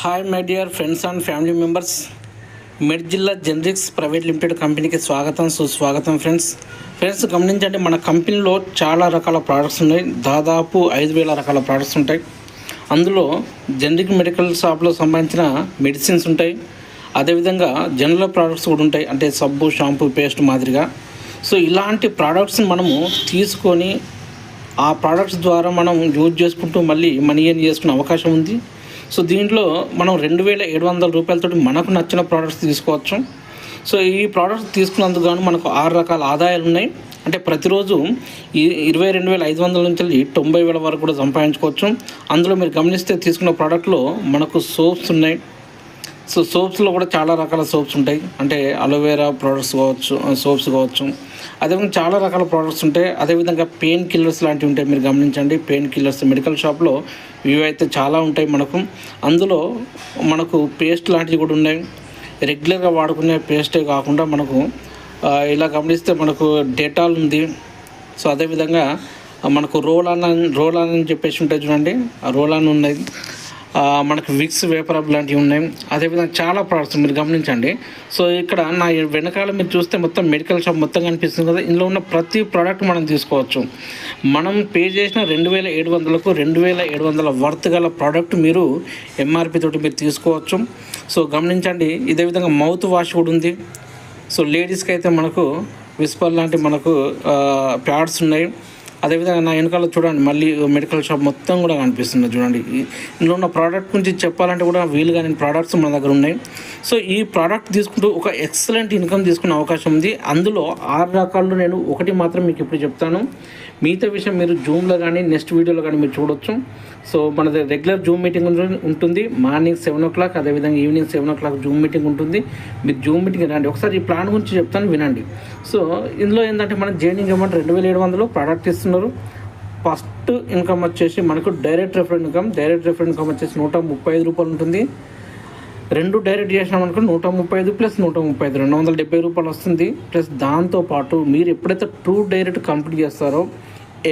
Hi my dear friends and family members, Medzilla generics private limited కంపెనీకి స్వాగతం సుస్వాగతం. Friends గమనించండి, మన కంపెనీలో చాలా రకాల ప్రోడక్ట్స్ ఉన్నాయి. దాదాపు 5,000 రకాల ప్రోడక్ట్స్ ఉంటాయి. అందులో జనరిక్ మెడికల్ షాప్లో సంబంధించిన మెడిసిన్స్ ఉంటాయి. అదేవిధంగా జనరల్ ప్రోడక్ట్స్ కూడా ఉంటాయి, అంటే సబ్బు, షాంపూ, పేస్ట్ మాదిరిగా. సో ఇలాంటి ప్రోడక్ట్స్ని మనము తీసుకొని ఆ ప్రోడక్ట్స్ ద్వారా మనం యూజ్ చేసుకుంటూ మళ్ళీ మనీ ఎర్న్ చేసుకునే అవకాశం ఉంది. సో దీంట్లో మనం 2,700 రూపాయలతో మనకు నచ్చిన ప్రోడక్ట్స్ తీసుకోవచ్చు. సో ఈ ప్రోడక్ట్స్ తీసుకున్నందుకు గాను మనకు 6 రకాల ఆదాయాలు ఉన్నాయి. అంటే ప్రతిరోజు ఈ 22,500 నుంచి 90,000 వరకు కూడా సంపాదించుకోవచ్చు. అందులో మీరు గమనిస్తే తీసుకున్న ప్రోడక్ట్లో మనకు సోప్స్ ఉన్నాయి. సో సోప్స్లో కూడా చాలా రకాల సోప్స్ ఉంటాయి, అంటే అలోవెరా ప్రోడక్ట్స్ కావచ్చు, సోప్స్ కావచ్చు. అదేవిధంగా చాలా రకాల ప్రోడక్ట్స్ ఉంటాయి. అదేవిధంగా పెయిన్ కిల్లర్స్ లాంటివి ఉంటాయి. మీరు గమనించండి, పెయిన్ కిల్లర్స్ మెడికల్ షాప్లో ఇవి అయితే చాలా ఉంటాయి మనకు. అందులో మనకు పేస్ట్ లాంటివి కూడా ఉన్నాయి. రెగ్యులర్గా వాడుకునే పేస్టే కాకుండా మనకు ఇలా గమనిస్తే మనకు డెటాల్ ఉంది. సో అదేవిధంగా మనకు రోలాన్ అని చెప్పేసి ఉంటాయి చూడండి, ఆ రోలాన్ ఉన్నది. మనకు విక్స్ వేపర్ లాంటివి ఉన్నాయి. అదేవిధంగా చాలా ప్రోడక్ట్స్ మీరు గమనించండి. సో ఇక్కడ నా వెనకాల మీరు చూస్తే మొత్తం మెడికల్ షాప్ మొత్తం కనిపిస్తుంది కదా. ఇందులో ఉన్న ప్రతి ప్రోడక్ట్ మనం తీసుకోవచ్చు. మనం పే చేసిన 2,700కు 2,700 వర్త్ గల ప్రోడక్ట్ మీరు ఎంఆర్పి తోటి మీరు తీసుకోవచ్చు. సో గమనించండి, ఇదే విధంగా మౌత్ వాష్ కూడా ఉంది. సో లేడీస్కి అయితే మనకు విస్పర్ లాంటి మనకు ప్యాడ్స్ ఉన్నాయి. అదేవిధంగా నా వెనకాల చూడండి, మళ్ళీ మెడికల్ షాప్ మొత్తం కూడా కనిపిస్తుంది చూడండి. ఇందులో ఉన్న ప్రోడక్ట్ గురించి చెప్పాలంటే కూడా వీలుగా నేను ప్రోడక్ట్స్ మన దగ్గర ఉన్నాయి. సో ఈ ప్రోడక్ట్ తీసుకుంటూ ఒక ఎక్సలెంట్ ఇన్కమ్ తీసుకునే అవకాశం ఉంది. అందులో 6 రకాల్లో నేను ఒకటి మాత్రం మీకు ఇప్పుడు చెప్తాను. మిగతా విషయం మీరు జూమ్లో కానీ నెక్స్ట్ వీడియోలో కానీ మీరు చూడొచ్చు. సో మన రెగ్యులర్ జూమ్ మీటింగ్ ఉంటుంది, మార్నింగ్ 7 o'clock, అదేవిధంగా ఈవినింగ్ 7 o'clock జూమ్ మీటింగ్ ఉంటుంది. మీరు జూమ్ మీటింగ్ రండి, ఒకసారి ఈ ప్లాన్ గురించి చెప్తాను వినండి. సో ఇందులో ఏంటంటే మన జాయినింగ్ అమౌంట్ 2,700 ప్రోడక్ట్ ఇస్తున్నారు. ఫస్ట్ ఇన్కమ్ వచ్చేసి మనకు డైరెక్ట్ రెఫర్ ఇన్కమ్ వచ్చేసి 135 రూపాయలు ఉంటుంది. 2 డైరెక్ట్ చేసినామనుకో 135 ప్లస్ 135 270 రూపాయలు వస్తుంది. ప్లస్ దాంతోపాటు మీరు ఎప్పుడైతే 2 డైరెక్ట్ కంప్లీట్ చేస్తారో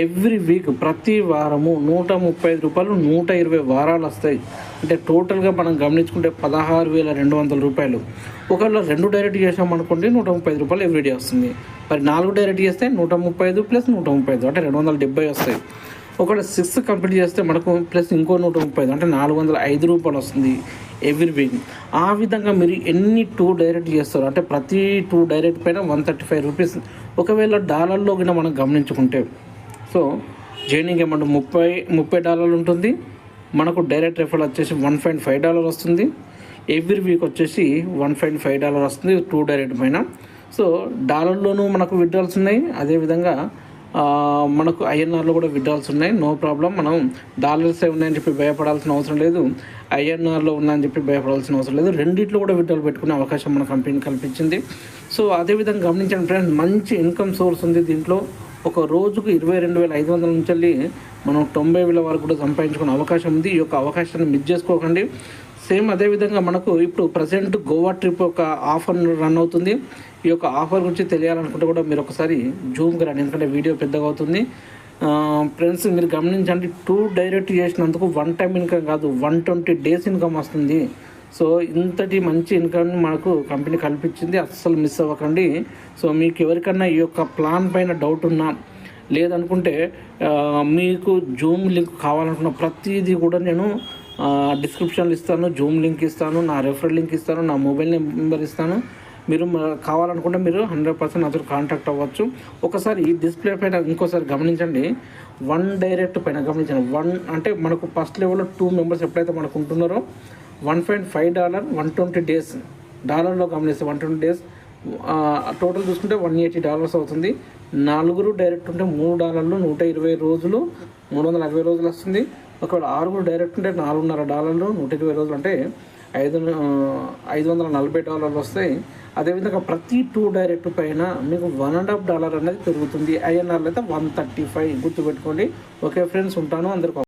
ఎవ్రీ వీక్ ప్రతి వారము 135 రూపాయలు 120 వారాలు వస్తాయి. అంటే టోటల్గా మనం గమనించుకుంటే 16,200 రూపాయలు. ఒకవేళ 2 డైరెక్ట్ చేసామనుకోండి 135 రూపాయలు ఎవ్రీడే వస్తుంది. మరి 4 డైరెక్ట్ చేస్తే 135 ప్లస్ 135 అంటే 270 వస్తాయి. ఒకవేళ 6 కంప్లీట్ చేస్తే మనకు ప్లస్ ఇంకో 135 అంటే 405 రూపాయలు వస్తుంది ఎవ్రీ వీక్. ఆ విధంగా మీరు ఎన్ని 2 డైరెక్ట్ చేస్తారో అంటే ప్రతి 2 డైరెక్ట్ పైన 135 రూపీస్. ఒకవేళ డాలర్లో కూడా మనం గమనించుకుంటే సో జాయినింగ్ అమౌంట్ $30 ఉంటుంది. మనకు డైరెక్ట్ రెఫర్ వచ్చేసి $1.5 వస్తుంది. ఎవ్రీ వీక్ వచ్చేసి $1.5 వస్తుంది 2 డైరెక్ట్ పైన. సో డాలర్లోనూ మనకు విత్డ్రాల్స్ ఉన్నాయి, అదేవిధంగా మనకు ఐఎన్ఆర్లో కూడా విత్డ్రాల్స్ ఉన్నాయి. No problem. మనం డాలర్సే ఉన్నాయని చెప్పి భయపడాల్సిన అవసరం లేదు, ఐఎన్ఆర్లో ఉన్నాయని చెప్పి భయపడాల్సిన అవసరం లేదు. రెండిట్లో కూడా విత్డ్రాల్ పెట్టుకునే అవకాశం మన కంపెనీ కల్పించింది. సో అదేవిధంగా గమనించండి ఫ్రెండ్స్, మంచి ఇన్కమ్ సోర్స్ ఉంది దీంట్లో. ఒక రోజుకు 22,500 నుంచి మనం 90,000 వరకు కూడా సంపాదించుకునే అవకాశం ఉంది. ఈ యొక్క అవకాశాన్ని మిస్ చేసుకోకండి. సేమ్ అదేవిధంగా మనకు ఇప్పుడు ప్రజెంట్ గోవా ట్రిప్ ఒక ఆఫర్ రన్ అవుతుంది. ఈ యొక్క ఆఫర్ గురించి తెలియాలనుకుంటే కూడా మీరు ఒకసారి జూమ్కి రండి, ఎందుకంటే వీడియో పెద్దగా అవుతుంది. ఫ్రెండ్స్ మీరు గమనించండి, 2 డైరెక్ట్ చేసినందుకు 1 టైం ఇన్కమ్ కాదు 120 డేస్ ఇన్కమ్ వస్తుంది. సో ఇంతటి మంచి ఇన్కమ్ని మనకు కంపెనీ కల్పించింది, అస్సలు మిస్ అవ్వకండి. సో మీకు ఎవరికన్నా ఈ యొక్క ప్లాన్ పైన డౌట్ ఉన్నా లేదనుకుంటే మీకు జూమ్ లింక్ కావాలనుకున్న ప్రతిదీ కూడా నేను డిస్క్రిప్షన్లో ఇస్తాను, జూమ్ లింక్ ఇస్తాను, నా రెఫరల్ లింక్ ఇస్తాను, నా మొబైల్ నెంబర్ ఇస్తాను. మీరు కావాలనుకుంటే మీరు 100% నాతో కాంటాక్ట్ అవ్వచ్చు. ఒకసారి డిస్ప్లే పైన ఇంకోసారి గమనించండి, 1 డైరెక్ట్ పైన గమనించండి. 1 అంటే మనకు ఫస్ట్ లెవెల్లో 2 మెంబర్స్ ఎప్పుడైతే మనకు ఉంటున్నారో $1.5 120 డేస్. డాలర్లో గమనిస్తే 120 డేస్ టోటల్ చూసుకుంటే $180 అవుతుంది. 4 డైరెక్ట్ ఉంటే $3 120 రోజులు 340 రోజులు వస్తుంది. ఒకవేళ 6 డైరెక్ట్ ఉంటే $4.5 120 రోజులు అంటే $540 వస్తాయి. అదేవిధంగా ప్రతి 2 డైరెక్ట్ పైన మీకు $1.5 అనేది పెరుగుతుంది. ఐఎన్ఆర్లో అయితే 135 గుర్తుపెట్టుకోండి. ఓకే ఫ్రెండ్స్, ఉంటాను. అందరికీ